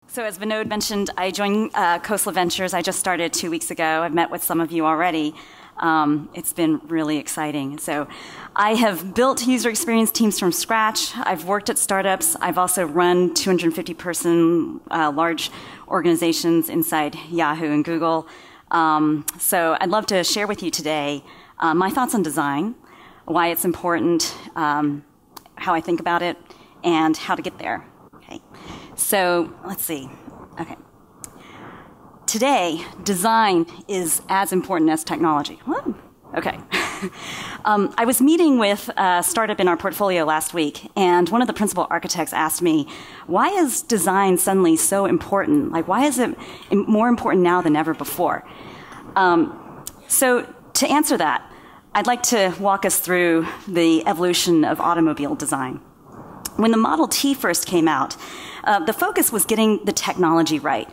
So as Vinod mentioned, I joined Khosla Ventures. I just started 2 weeks ago. I've met with some of you already. It's been really exciting. So I have built user experience teams from scratch. I've worked at startups. I've also run 250-person large organizations inside Yahoo and Google. So I'd love to share with you today my thoughts on design, why it's important, how I think about it, and how to get there. Okay. So let's see. Okay. Today, design is as important as technology. Whoa. Okay. I was meeting with a startup in our portfolio last week, and one of the principal architects asked me, why is design suddenly so important? Like, why is it more important now than ever before? So to answer that, I'd like to walk us through the evolution of automobile design. When the Model T first came out, the focus was getting the technology right.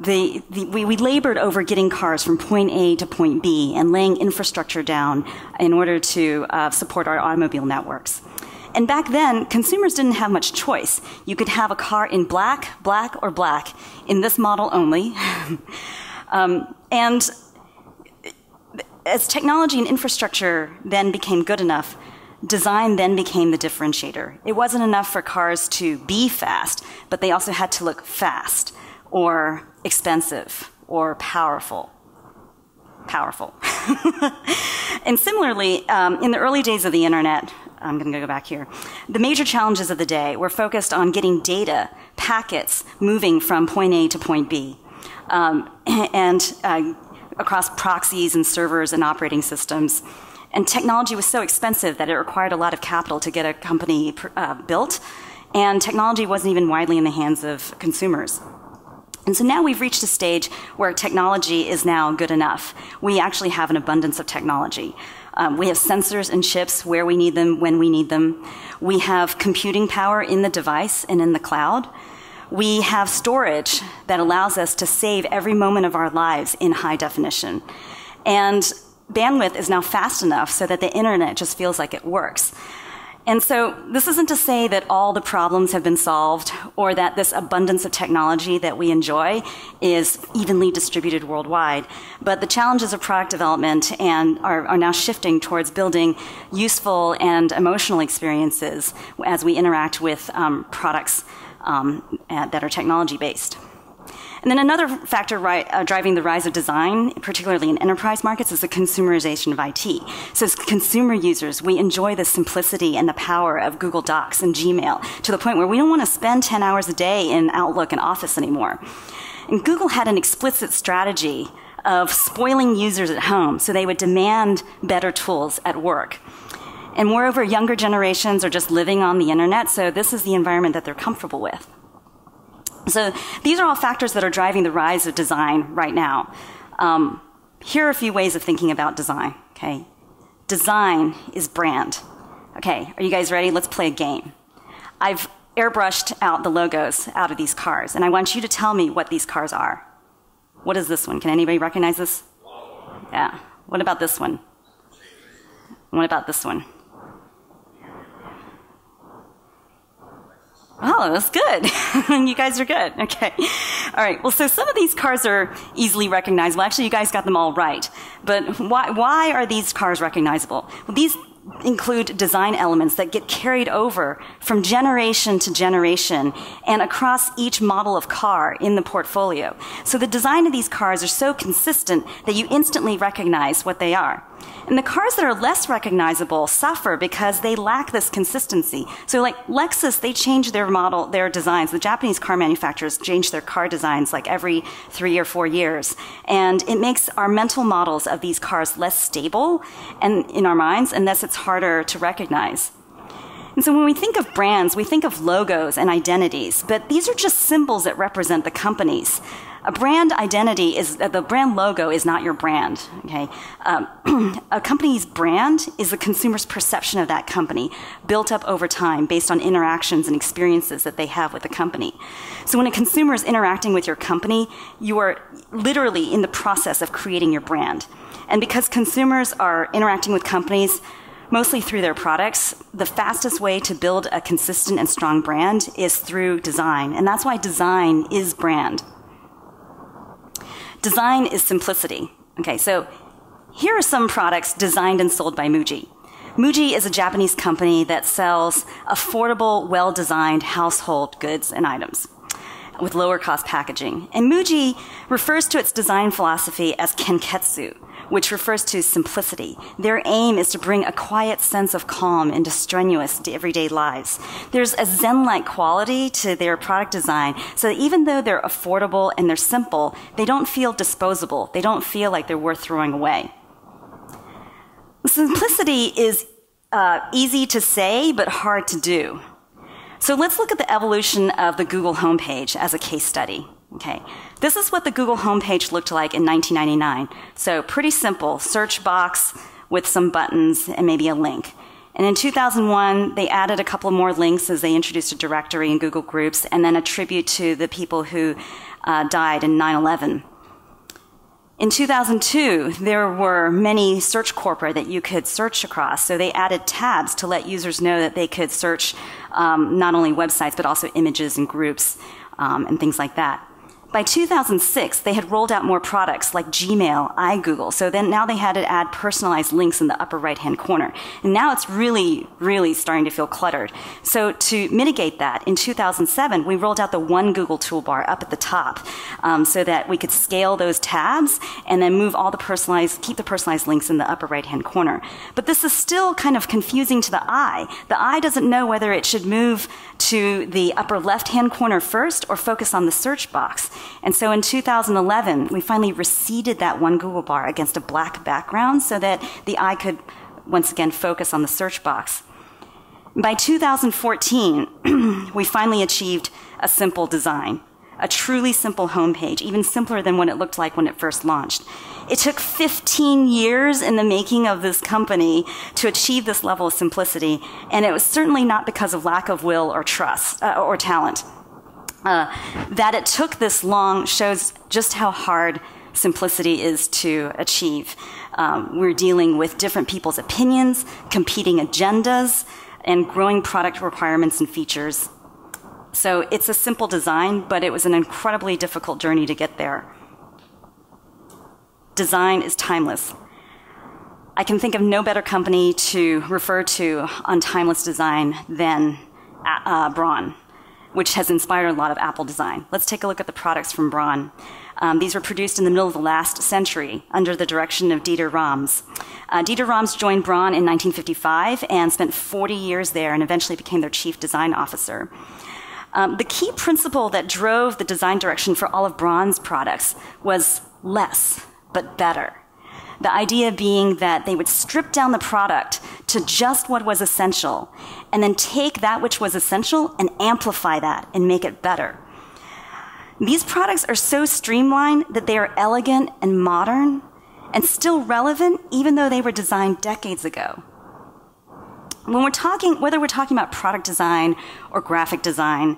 We labored over getting cars from point A to point B and laying infrastructure down in order to support our automobile networks. And back then, consumers didn't have much choice. You could have a car in black, black, or black in this model only. And as technology and infrastructure then became good enough, design then became the differentiator. It wasn't enough for cars to be fast, but they also had to look fast, or expensive, or powerful. Powerful. And similarly, in the early days of the internet, I'm going to go back here, the major challenges of the day were focused on getting data, packets, moving from point A to point B, and across proxies and servers and operating systems. And technology was so expensive that it required a lot of capital to get a company built, and technology wasn't even widely in the hands of consumers. And so now we've reached a stage where technology is now good enough. We actually have an abundance of technology. We have sensors and chips where we need them, when we need them. We have computing power in the device and in the cloud. We have storage that allows us to save every moment of our lives in high definition. And bandwidth is now fast enough so that the internet just feels like it works. And so this isn't to say that all the problems have been solved or that this abundance of technology that we enjoy is evenly distributed worldwide. But the challenges of product development are now shifting towards building useful and emotional experiences as we interact with products that are technology-based. And then another factor driving the rise of design, particularly in enterprise markets, is the consumerization of IT. So as consumer users, we enjoy the simplicity and the power of Google Docs and Gmail to the point where we don't want to spend 10 hours a day in Outlook and Office anymore. And Google had an explicit strategy of spoiling users at home, so they would demand better tools at work. And moreover, younger generations are just living on the internet, so this is the environment that they're comfortable with. So these are all factors that are driving the rise of design right now. Here are a few ways of thinking about design, okay? Design is brand. Okay, are you guys ready? Let's play a game. I've airbrushed out the logos out of these cars, and I want you to tell me what these cars are. What is this one? Can anybody recognize this? Yeah. What about this one? What about this one? Oh, that's good. You guys are good. Okay. All right. Well, so some of these cars are easily recognizable. Actually, you guys got them all right. But why are these cars recognizable? Well, these include design elements that get carried over from generation to generation and across each model of car in the portfolio. So the design of these cars are so consistent that you instantly recognize what they are. And the cars that are less recognizable suffer because they lack this consistency. So like Lexus, they change their designs. The Japanese car manufacturers change their car designs like every 3 or 4 years. And it makes our mental models of these cars less stable and in our minds, and thus it's harder to recognize. And so when we think of brands, we think of logos and identities, but these are just symbols that represent the companies. A brand identity is, the brand logo is not your brand, okay? A company's brand is the consumer's perception of that company, built up over time based on interactions and experiences that they have with the company. So when a consumer is interacting with your company, you are literally in the process of creating your brand. And because consumers are interacting with companies mostly through their products, the fastest way to build a consistent and strong brand is through design. And that's why design is brand. Design is simplicity. Okay, so here are some products designed and sold by Muji. Muji is a Japanese company that sells affordable, well-designed household goods and items with lower cost packaging. And Muji refers to its design philosophy as kenketsu, which refers to simplicity. Their aim is to bring a quiet sense of calm into strenuous everyday lives. There's a Zen-like quality to their product design, so that even though they're affordable and they're simple, they don't feel disposable. They don't feel like they're worth throwing away. Simplicity is easy to say, but hard to do. So let's look at the evolution of the Google homepage as a case study. Okay, this is what the Google homepage looked like in 1999. So pretty simple, search box with some buttons and maybe a link. And in 2001, they added a couple more links as they introduced a directory in Google Groups and then a tribute to the people who died in 9/11. In 2002, there were many search corpora that you could search across. So they added tabs to let users know that they could search not only websites, but also images and groups and things like that. By 2006, they had rolled out more products like Gmail, iGoogle. So then now they had to add personalized links in the upper right-hand corner. And now it's really, really starting to feel cluttered. So to mitigate that, in 2007, we rolled out the One Google toolbar up at the top so that we could scale those tabs and then move all the keep the personalized links in the upper right-hand corner. But this is still kind of confusing to the eye. The eye doesn't know whether it should move to the upper left-hand corner first or focus on the search box. And so in 2011, we finally receded that One Google bar against a black background so that the eye could once again focus on the search box. By 2014, we finally achieved a simple design, a truly simple homepage, even simpler than what it looked like when it first launched. It took 15 years in the making of this company to achieve this level of simplicity, and it was certainly not because of lack of will or trust or talent. That it took this long shows just how hard simplicity is to achieve. We're dealing with different people's opinions, competing agendas, and growing product requirements and features. So it's a simple design, but it was an incredibly difficult journey to get there. Design is timeless. I can think of no better company to refer to on timeless design than Braun, which has inspired a lot of Apple design. Let's take a look at the products from Braun. These were produced in the middle of the last century under the direction of Dieter Rams. Dieter Rams joined Braun in 1955 and spent 40 years there and eventually became their chief design officer. The key principle that drove the design direction for all of Braun's products was less, but better. The idea being that they would strip down the product to just what was essential and then take that which was essential and amplify that and make it better. These products are so streamlined that they are elegant and modern and still relevant even though they were designed decades ago. Whether we're talking about product design or graphic design,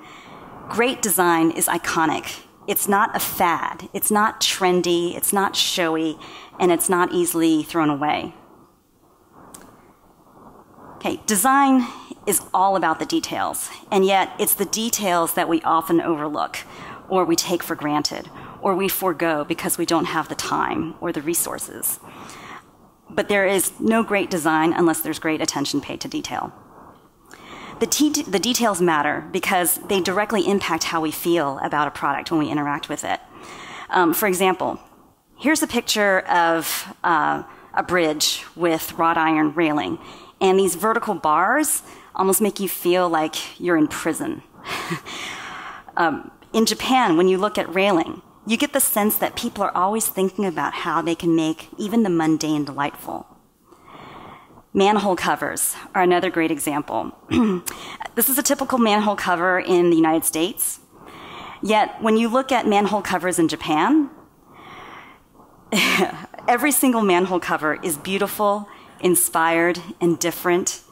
great design is iconic. It's not a fad. It's not trendy. It's not showy. And it's not easily thrown away. Okay, design is all about the details. And yet, it's the details that we often overlook, or we take for granted, or we forego because we don't have the time or the resources. But there is no great design unless there's great attention paid to detail. The details matter because they directly impact how we feel about a product when we interact with it. For example, here's a picture of a bridge with wrought iron railing. And these vertical bars almost make you feel like you're in prison. In Japan, when you look at railing, you get the sense that people are always thinking about how they can make even the mundane delightful. Manhole covers are another great example. This is a typical manhole cover in the United States. Yet, when you look at manhole covers in Japan, every single manhole cover is beautiful, inspired, and different,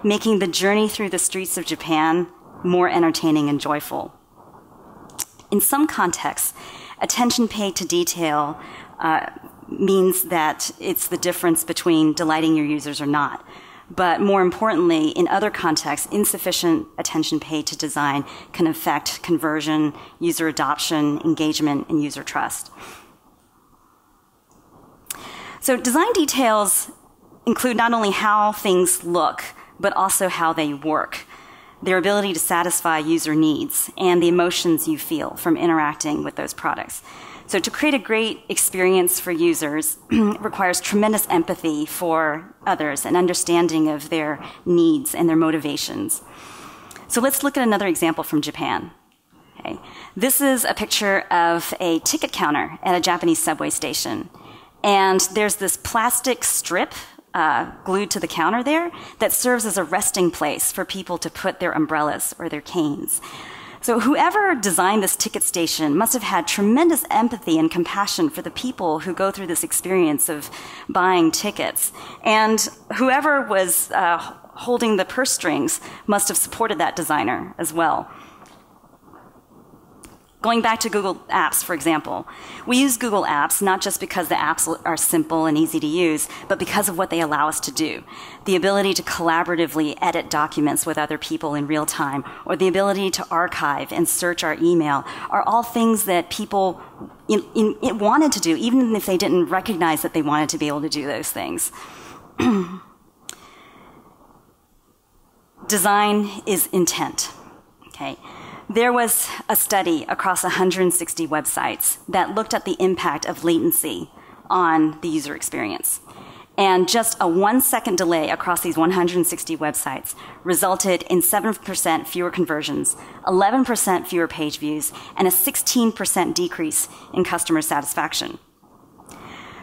making the journey through the streets of Japan more entertaining and joyful. In some contexts, attention paid to detail means that it's the difference between delighting your users or not. But more importantly, in other contexts, insufficient attention paid to design can affect conversion, user adoption, engagement, and user trust. So design details include not only how things look, but also how they work, their ability to satisfy user needs, and the emotions you feel from interacting with those products. So to create a great experience for users requires tremendous empathy for others and understanding of their needs and their motivations. So let's look at another example from Japan. Okay. This is a picture of a ticket counter at a Japanese subway station. And there's this plastic strip glued to the counter there that serves as a resting place for people to put their umbrellas or their canes. So whoever designed this ticket station must have had tremendous empathy and compassion for the people who go through this experience of buying tickets. And whoever was holding the purse strings must have supported that designer as well. Going back to Google Apps, for example, we use Google Apps not just because the apps are simple and easy to use, but because of what they allow us to do. The ability to collaboratively edit documents with other people in real time, or the ability to archive and search our email, are all things that people wanted to do, even if they didn't recognize that they wanted to be able to do those things. Design is intent. Okay. There was a study across 160 websites that looked at the impact of latency on the user experience. And just a 1-second delay across these 160 websites resulted in 7% fewer conversions, 11% fewer page views, and a 16% decrease in customer satisfaction.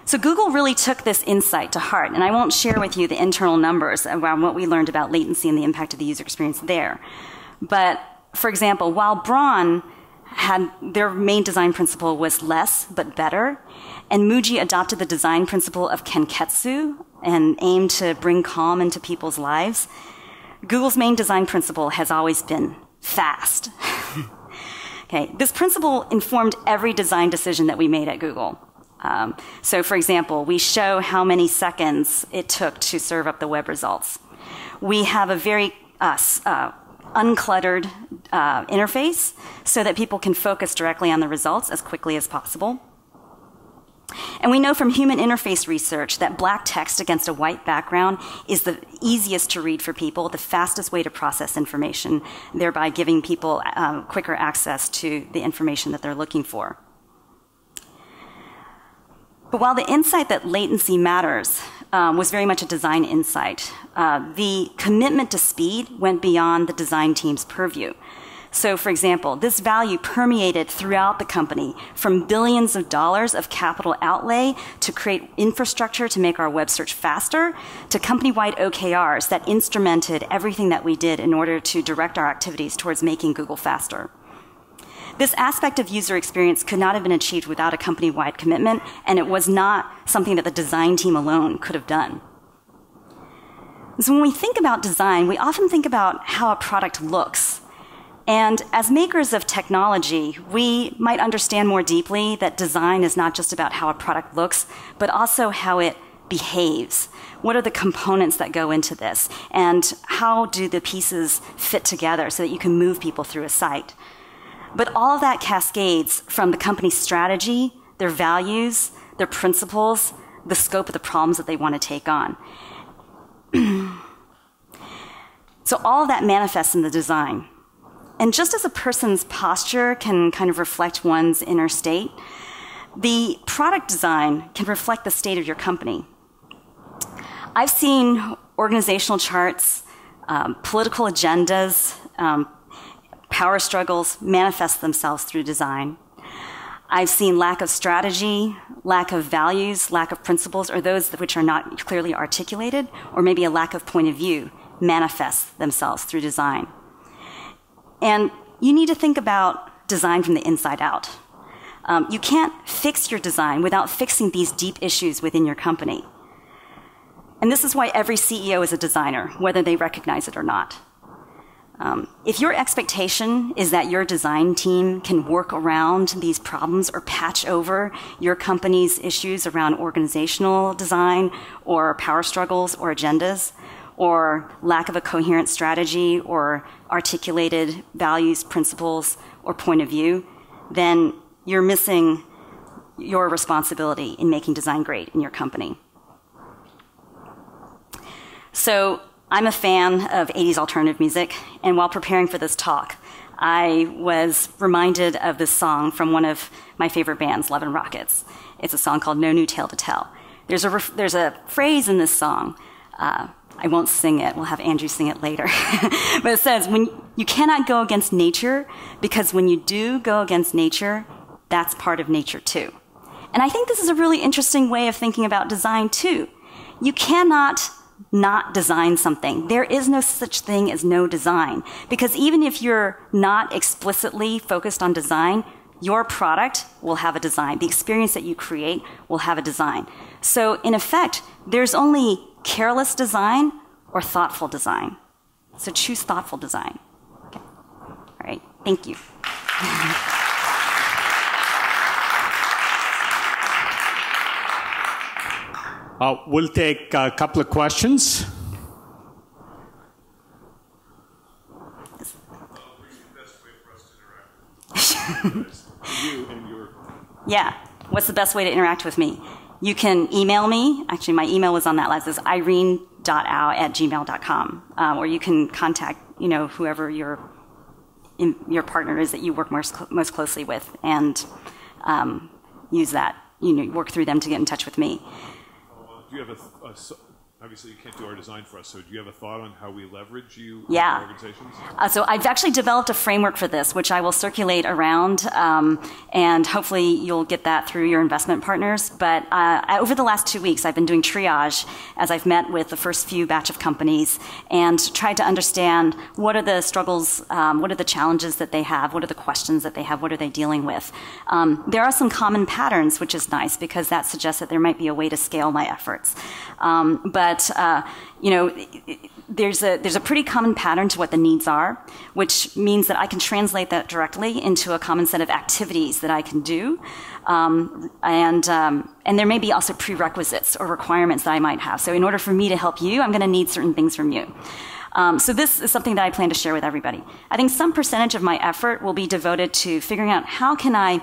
So Google really took this insight to heart, and I won't share with you the internal numbers around what we learned about latency and the impact of the user experience there. But for example, while Braun had their main design principle was less but better, and Muji adopted the design principle of Kenketsu and aimed to bring calm into people's lives, Google's main design principle has always been fast. Okay, this principle informed every design decision that we made at Google. So for example, we show how many seconds it took to serve up the web results. We have a very uncluttered interface so that people can focus directly on the results as quickly as possible. And we know from human interface research that black text against a white background is the easiest to read for people, the fastest way to process information, thereby giving people quicker access to the information that they're looking for. But while the insight that latency matters was very much a design insight, the commitment to speed went beyond the design team's purview. So, for example, this value permeated throughout the company, from billions of dollars of capital outlay to create infrastructure to make our web search faster, to company-wide OKRs that instrumented everything that we did in order to direct our activities towards making Google faster. This aspect of user experience could not have been achieved without a company-wide commitment, and it was not something that the design team alone could have done. So when we think about design, we often think about how a product looks. And as makers of technology, we might understand more deeply that design is not just about how a product looks, but also how it behaves. What are the components that go into this? And how do the pieces fit together so that you can move people through a site? But all of that cascades from the company's strategy, their values, their principles, the scope of the problems that they want to take on. So all of that manifests in the design. And just as a person's posture can kind of reflect one's inner state, the product design can reflect the state of your company. I've seen organizational charts, political agendas, power struggles manifest themselves through design. I've seen lack of strategy, lack of values, lack of principles, or those which are not clearly articulated, or maybe a lack of point of view manifest themselves through design. And you need to think about design from the inside out. You can't fix your design without fixing these deep issues within your company. And this is why every CEO is a designer, whether they recognize it or not. If your expectation is that your design team can work around these problems or patch over your company's issues around organizational design or power struggles or agendas, or lack of a coherent strategy or articulated values, principles, or point of view, then you're missing your responsibility in making design great in your company. So I'm a fan of 80s alternative music, and while preparing for this talk, I was reminded of this song from one of my favorite bands, Love and Rockets. It's a song called No New Tale to Tell. There's a phrase in this song. I won't sing it. We'll have Andrew sing it later. But it says, when you cannot go against nature, because when you do go against nature, that's part of nature too. And I think this is a really interesting way of thinking about design too. You cannot not design something. There is no such thing as no design. Because even if you're not explicitly focused on design, your product will have a design. The experience that you create will have a design. So in effect, there's only careless design or thoughtful design. So choose thoughtful design. Okay. All right. Thank you. We'll take a couple of questions. Yeah. What's the best way to interact with me? You can email me. Actually, my email was on that list. It's irene.ao@gmail.com. Or you can contact, whoever your partner is that you work most closely with, and use that. Work through them to get in touch with me. Do you have obviously you can't do our design for us, so do you have a thought on how we leverage you in Yeah. organizations? So I've actually developed a framework for this, which I will circulate around, and hopefully you'll get that through your investment partners. But over the last 2 weeks, I've been doing triage as I've met with the first few batch of companies and tried to understand what are the struggles, what are the challenges that they have, what are the questions that they have, what are they dealing with. There are some common patterns, which is nice because that suggests that there might be a way to scale my efforts. There's a pretty common pattern to what the needs are, which means that I can translate that directly into a common set of activities that I can do. And there may be also prerequisites or requirements that I might have. So in order for me to help you, I'm going to need certain things from you. So this is something that I plan to share with everybody. I think some percentage of my effort will be devoted to figuring out how can I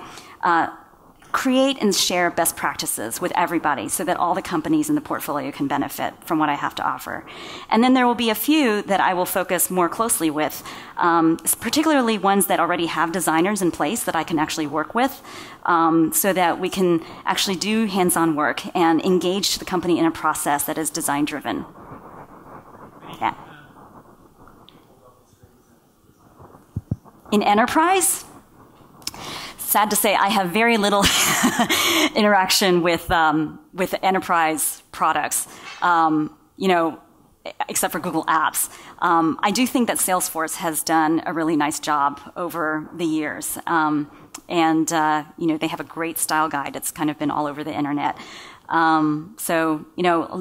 create and share best practices with everybody so that all the companies in the portfolio can benefit from what I have to offer. And then there will be a few that I will focus more closely with, particularly ones that already have designers in place that I can actually work with, so that we can actually do hands-on work and engage the company in a process that is design-driven. Yeah. In enterprise, sad to say, I have very little interaction with enterprise products, except for Google Apps. I do think that Salesforce has done a really nice job over the years, and they have a great style guide. It's kind of been all over the internet.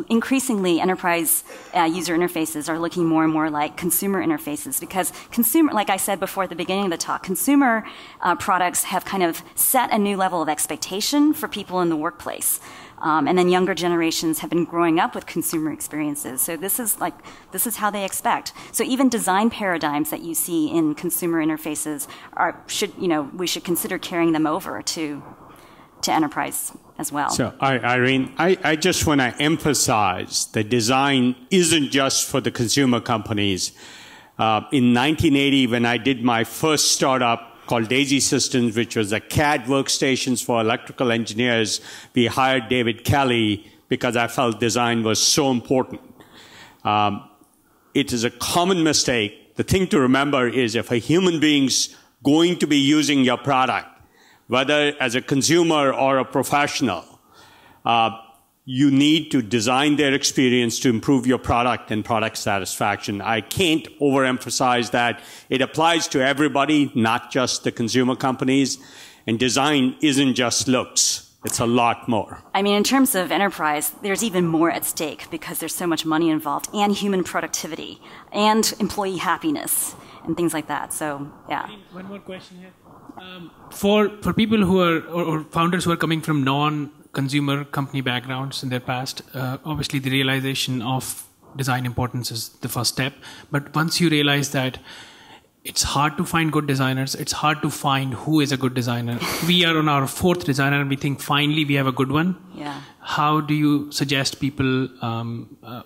Increasingly enterprise user interfaces are looking more and more like consumer interfaces because like I said before at the beginning of the talk, consumer products have kind of set a new level of expectation for people in the workplace. And then younger generations have been growing up with consumer experiences. So this is how they expect. So even design paradigms that you see in consumer interfaces we should consider carrying them over to enterprise as well. So, Irene, I just want to emphasize that design isn't just for the consumer companies. In 1980, when I did my first startup called Daisy Systems, which was a CAD workstations for electrical engineers, we hired David Kelly because I felt design was so important. It is a common mistake. The thing to remember is if a human being's going to be using your product, whether as a consumer or a professional, you need to design their experience to improve your product and product satisfaction. I can't overemphasize that. It applies to everybody, not just the consumer companies. And design isn't just looks. It's a lot more. I mean, in terms of enterprise, there's even more at stake because there's so much money involved and human productivity and employee happiness and things like that. So, yeah. One more question here. For people who are, or founders who are coming from non-consumer company backgrounds in their past, obviously the realization of design importance is the first step. But once you realize that it's hard to find good designers, it's hard to find who is a good designer. We are on our 4th designer and we think finally we have a good one. Yeah. How do you suggest people,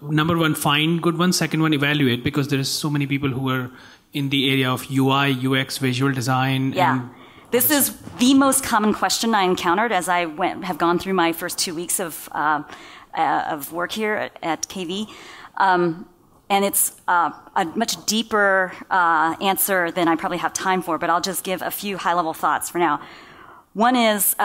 number one, find good ones, second one, evaluate, because there is so many people who are in the area of UI, UX, visual design. Yeah. And this is the most common question I encountered as I have gone through my first 2 weeks of work here at KV. And it's a much deeper answer than I probably have time for, but I'll just give a few high-level thoughts for now. One is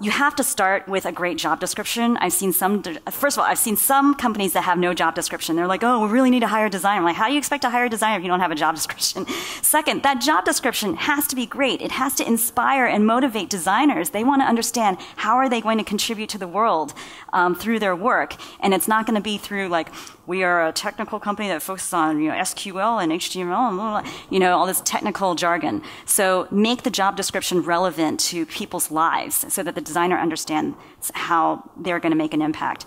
you have to start with a great job description. First of all, I've seen some companies that have no job description. They're like, oh, we really need to hire a designer. I'm like, how do you expect to hire a designer if you don't have a job description? Second, that job description has to be great. It has to inspire and motivate designers. They want to understand how are they going to contribute to the world through their work. And it's not going to be through like, we are a technical company that focuses on SQL and HTML and all this technical jargon. So make the job description relevant to people's lives so that the designer understands how they're going to make an impact.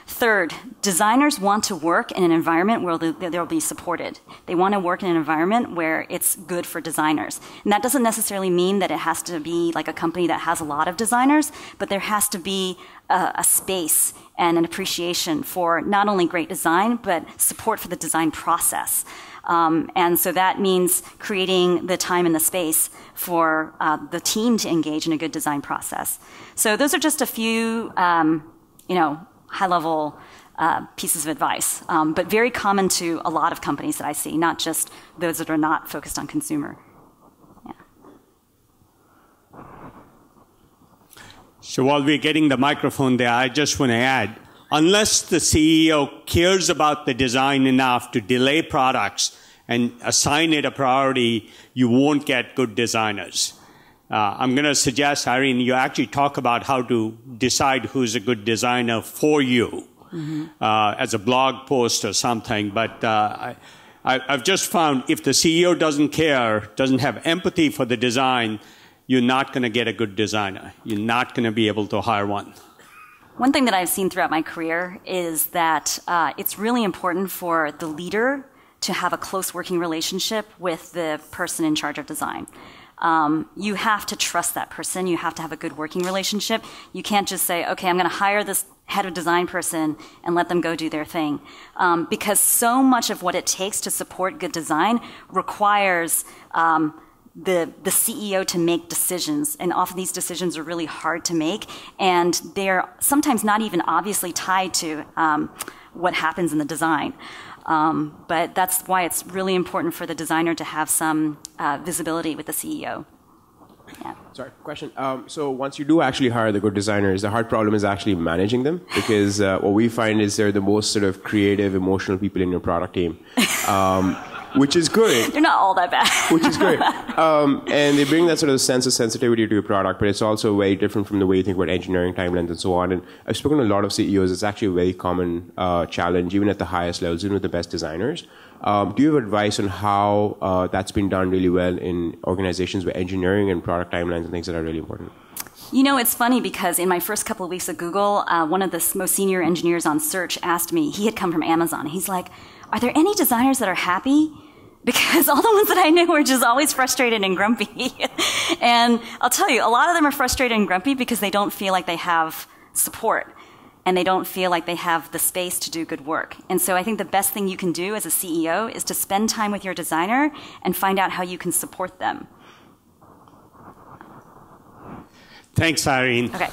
Third, designers want to work in an environment where they'll be supported. They want to work in an environment where it's good for designers. And that doesn't necessarily mean that it has to be like a company that has a lot of designers, but there has to be a space and an appreciation for not only great design, but support for the design process. And so that means creating the time and the space for the team to engage in a good design process. So those are just a few, high-level pieces of advice, but very common to a lot of companies that I see, not just those that are not focused on consumer. Yeah. So while we're getting the microphone there, I just want to add, unless the CEO cares about the design enough to delay products and assign it a priority, you won't get good designers. I'm going to suggest, Irene, you actually talk about how to decide who's a good designer for you as a blog post or something. But I've just found if the CEO doesn't care, doesn't have empathy for the design, you're not going to get a good designer. You're not going to be able to hire one. One thing that I've seen throughout my career is that it's really important for the leader to have a close working relationship with the person in charge of design. You have to trust that person. You have to have a good working relationship. You can't just say, okay, I'm going to hire this head of design person and let them go do their thing. Because so much of what it takes to support good design requires the CEO to make decisions. And often these decisions are really hard to make. And they're sometimes not even obviously tied to what happens in the design. But that's why it's really important for the designer to have some visibility with the CEO. Yeah. Sorry, question. So once you do actually hire the good designers, the hard problem is actually managing them, because what we find is they're the most sort of creative, emotional people in your product team. Which is good. They're not all that bad. Which is great. And they bring that sort of sense of sensitivity to your product, but it's also very different from the way you think about engineering timelines and so on. And I've spoken to a lot of CEOs. It's actually a very common challenge, even at the highest levels, even with the best designers. Do you have advice on how that's been done really well in organizations where engineering and product timelines and things that are really important? It's funny because in my first couple of weeks at Google, one of the most senior engineers on search asked me, he had come from Amazon. He's like, are there any designers that are happy? Because all the ones that I knew were just always frustrated and grumpy. And I'll tell you, a lot of them are frustrated and grumpy because they don't feel like they have support. And they don't feel like they have the space to do good work. And so I think the best thing you can do as a CEO is to spend time with your designer and find out how you can support them. Thanks, Irene. Okay.